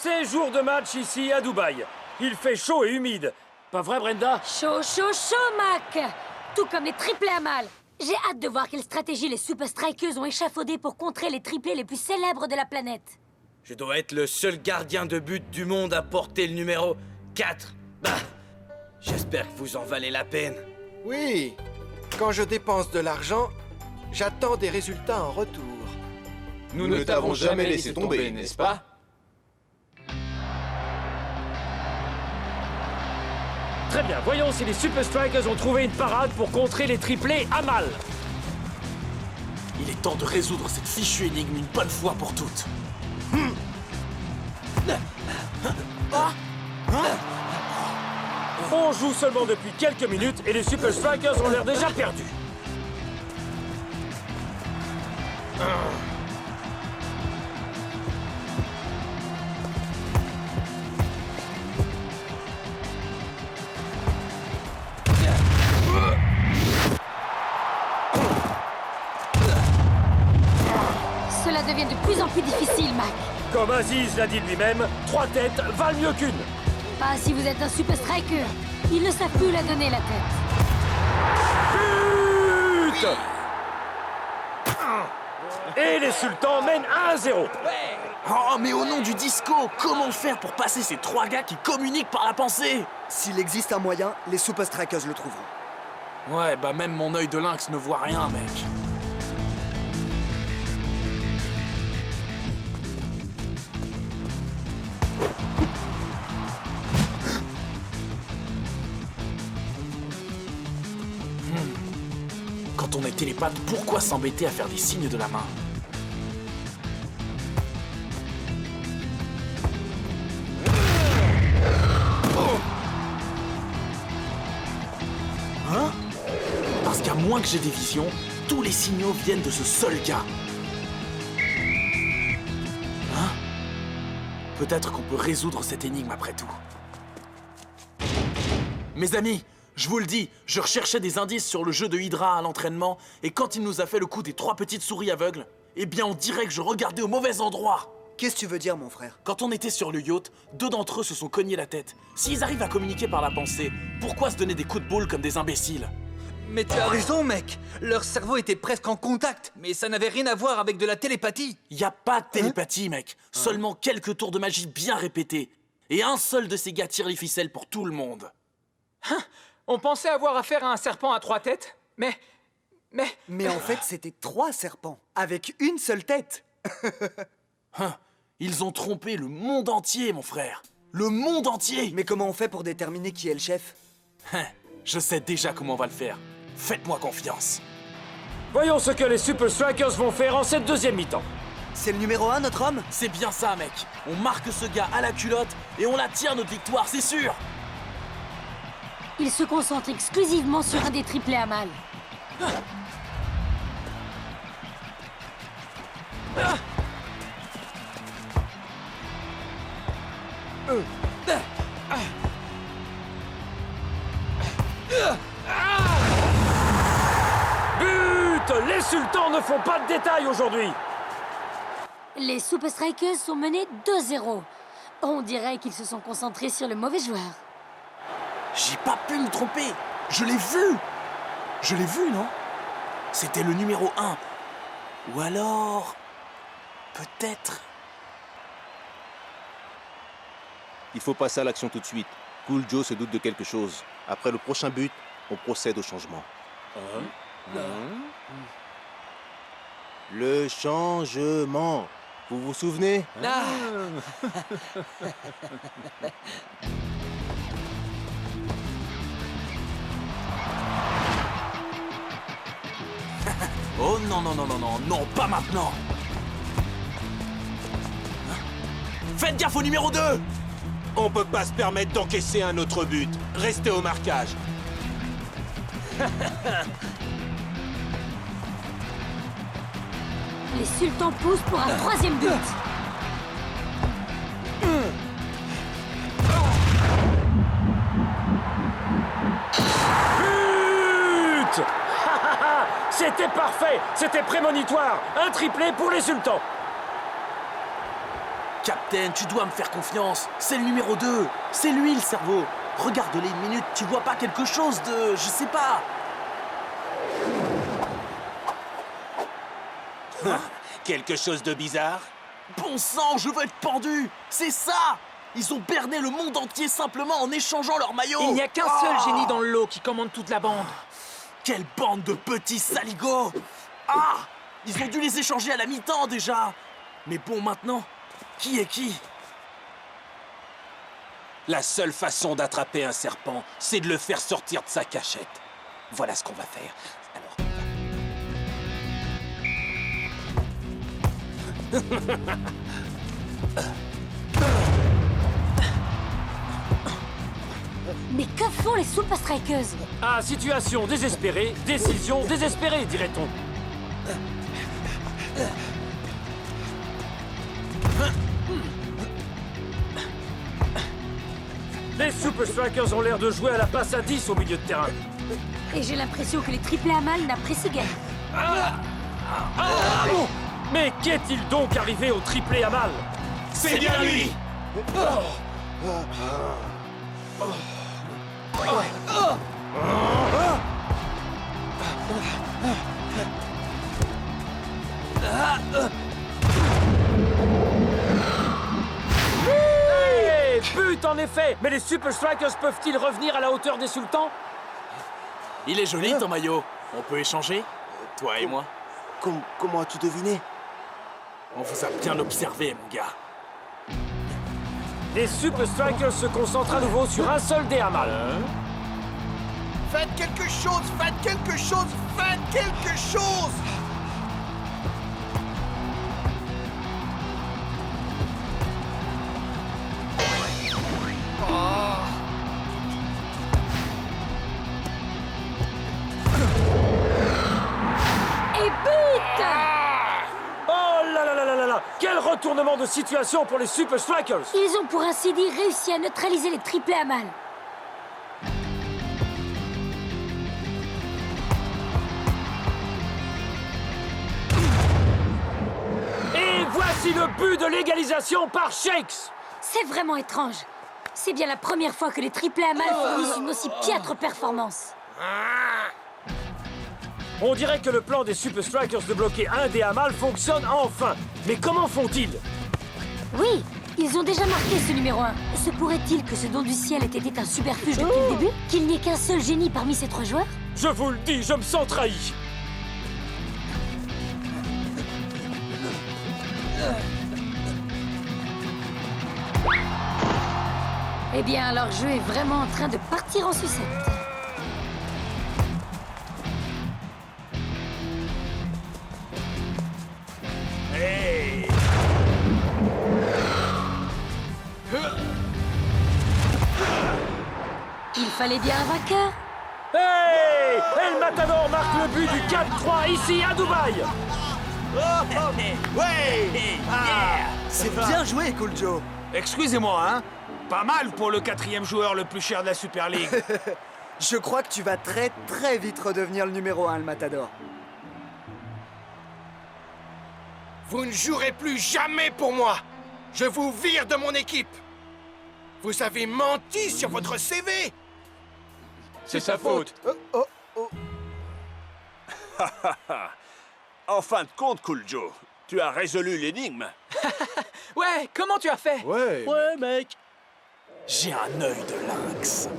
C'est jour de match ici à Dubaï. Il fait chaud et humide. Pas vrai, Brenda? Chaud, chaud, chaud, Mac! Tout comme les triplés à mal. J'ai hâte de voir quelle stratégie les Super Strikers ont échafaudé pour contrer les triplés les plus célèbres de la planète. Je dois être le seul gardien de but du monde à porter le numéro 4. Bah, j'espère que vous en valez la peine. Oui, quand je dépense de l'argent, j'attends des résultats en retour. Nous ne t'avons jamais laissé tomber, n'est-ce pas? Très bien, voyons si les Super Strikers ont trouvé une parade pour contrer les triplés à mal. Il est temps de résoudre cette fichue énigme une bonne fois pour toutes. On joue seulement depuis quelques minutes et les Super Strikers ont l'air déjà perdus. Cela devient de plus en plus difficile, Mac. Comme Aziz l'a dit lui-même, 3 têtes valent mieux qu'une. Pas si vous êtes un Super Striker. Ils ne savent plus la donner, la tête. But! Et les Sultans mènent 1-0. Oh, mais au nom du disco, comment faire pour passer ces 3 gars qui communiquent par la pensée? S'il existe un moyen, les Super Strikers le trouveront. Ouais, bah même mon œil de lynx ne voit rien, mec. Quand on est télépathe, pourquoi s'embêter à faire des signes de la main? Hein? Parce qu'à moins que j'ai des visions, tous les signaux viennent de ce seul gars. Hein? Peut-être qu'on peut résoudre cette énigme après tout. Mes amis, je vous le dis, je recherchais des indices sur le jeu de Hydra à l'entraînement, et quand il nous a fait le coup des 3 petites souris aveugles, eh bien on dirait que je regardais au mauvais endroit. Qu'est-ce que tu veux dire, mon frère? Quand on était sur le yacht, 2 d'entre eux se sont cognés la tête. S'ils arrivent à communiquer par la pensée, pourquoi se donner des coups de boule comme des imbéciles? Mais tu as raison, mec. Leur cerveau était presque en contact, mais ça n'avait rien à voir avec de la télépathie. Y a pas de télépathie, mec. Seulement quelques tours de magie bien répétés. Et un seul de ces gars tire les ficelles pour tout le monde. On pensait avoir affaire à un serpent à 3 têtes, mais... Mais en fait, c'était 3 serpents, avec une seule tête. Ils ont trompé le monde entier, mon frère. Le monde entier. Mais comment on fait pour déterminer qui est le chef? Je sais déjà comment on va le faire. Faites-moi confiance. Voyons ce que les Super Strikers vont faire en cette deuxième mi-temps. C'est le numéro 1, notre homme? C'est bien ça, mec. On marque ce gars à la culotte et on la tire, notre victoire, c'est sûr. Ils se concentrent exclusivement sur un des triplés à mal. But! Les Sultans ne font pas de détails aujourd'hui. Les Super Strikers sont menés 2-0. On dirait qu'ils se sont concentrés sur le mauvais joueur. J'ai pas pu me tromper. Je l'ai vu. Je l'ai vu, non? C'était le numéro 1. Ou alors... peut-être... Il faut passer à l'action tout de suite. Cool Joe se doute de quelque chose. Après le prochain but, on procède au changement. Le changement. Vous vous souvenez? Oh non, non, non, non, non, non, pas maintenant. Faites gaffe au numéro 2. On peut pas se permettre d'encaisser un autre but. Restez au marquage. Les Sultans poussent pour un 3e but. But! C'était parfait! C'était prémonitoire! Un triplé pour les Sultans! Captain, tu dois me faire confiance. C'est le numéro 2. C'est lui le cerveau. Regarde-les une minute, tu vois pas quelque chose de... je sais pas. Quelque chose de bizarre? Bon sang, je veux être pendu. C'est ça. Ils ont berné le monde entier simplement en échangeant leurs maillots. Il n'y a qu'un seul génie dans le lot qui commande toute la bande. Quelle bande de petits saligots. Ah! Ils ont dû les échanger à la mi-temps déjà. Mais bon, maintenant, qui est qui? La seule façon d'attraper un serpent, c'est de le faire sortir de sa cachette. Voilà ce qu'on va faire. Mais que font les Super Strikers? Ah, situation désespérée, décision désespérée, dirait-on. Les Super Strikers ont l'air de jouer à la passe à 10 au milieu de terrain. Et j'ai l'impression que les triplés à mal n'apprécient guère. Oh, mais qu'est-il donc arrivé au triplé à mal? C'est bien lui! Hey, but en effet! Mais les Super Strikers peuvent-ils revenir à la hauteur des sultans? Il est joli ton maillot. On peut échanger? Toi et moi. Comment as-tu deviné? On vous a bien observé, mon gars. Les Super Strikers se concentrent à nouveau sur un seul dé à mal. Faites quelque chose! Faites quelque chose! Faites quelque chose! Et but! Oh là là là là là là! Quel retournement de situation pour les Super Strikers! Ils ont pour ainsi dire réussi à neutraliser les triplés à mal. Et voici le but de l'égalisation par Shakes! C'est vraiment étrange. C'est bien la première fois que les triplés à mal fournissent une aussi piètre performance. On dirait que le plan des Super Strikers de bloquer un dé à mal fonctionne enfin. Mais comment font-ils? Oui, ils ont déjà marqué ce numéro 1. Se pourrait-il que ce don du ciel ait été un superfuge depuis le début? Qu'il n'y ait qu'un seul génie parmi ces 3 joueurs? Je vous le dis, je me sens trahi. Eh bien, leur jeu est vraiment en train de partir en sucette. Il fallait bien un vainqueur. Hey! El Matador marque le but du 4-3 ici à Dubaï. C'est bien joué, Cool Joe. Excusez-moi, hein? Pas mal pour le 4e joueur le plus cher de la Super League. Je crois que tu vas très très vite redevenir le numéro 1, le Matador. Vous ne jouerez plus jamais pour moi! Je vous vire de mon équipe! Vous avez menti sur votre CV! C'est sa faute. En fin de compte, Cool Joe, tu as résolu l'énigme. Ouais, comment tu as fait? Ouais. Ouais, mec. J'ai un œil de lynx.